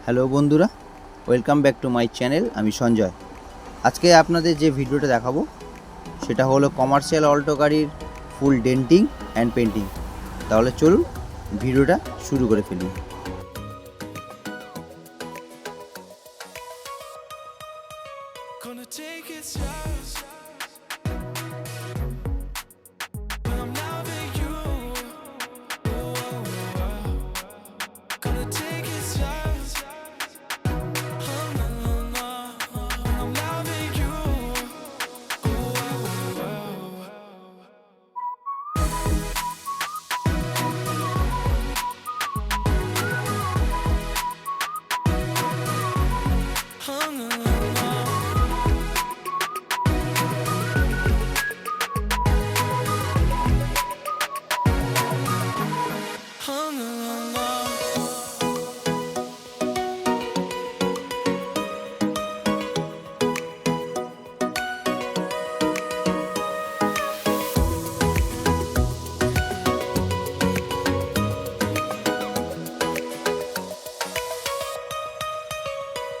Hello বন্ধুরা, welcome back to my channel. আমি সঞ্জয়। আজকে আপনাদের যে ভিডিওটা দেখাবো সেটা হলো কমার্শিয়াল অল্টো গাড়ির ফুল ডেন্টিং অ্যান্ড পেন্টিং। তাহলে চলুন ভিডিওটা শুরু করে ফেলি। Gonna take it slow. When I'm loving you.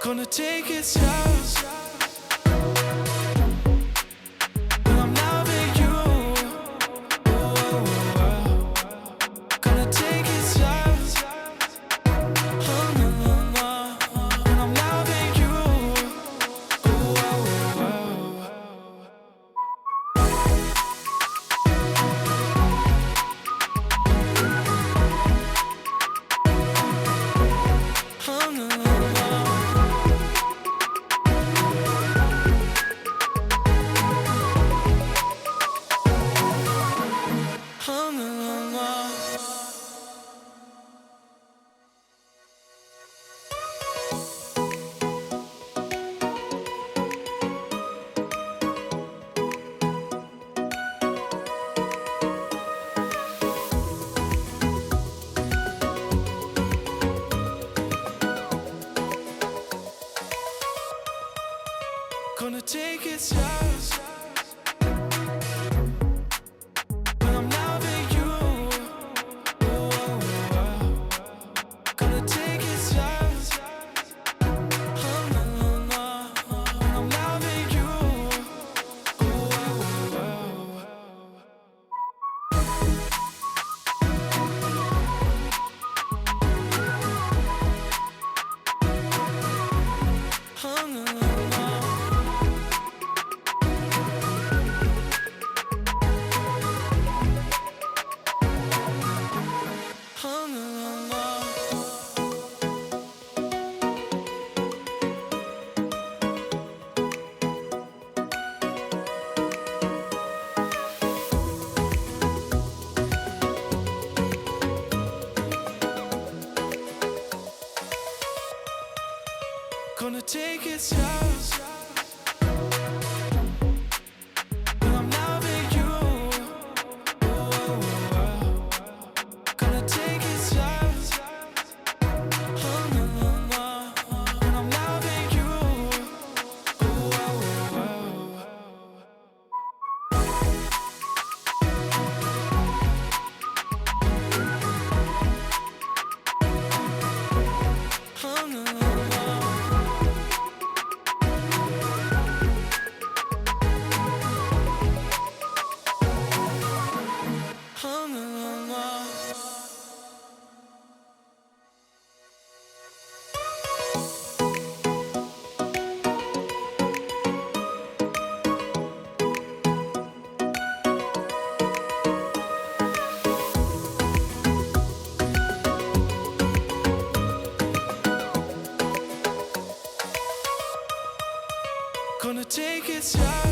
Gonna take it slow. When I'm loving you. Gonna take it slow. When I'm loving you. Gonna take it slow. When I'm loving you. Gonna take it slow. When I'm loving you. Gonna take it slow. When I'm loving you. Gonna take it slow.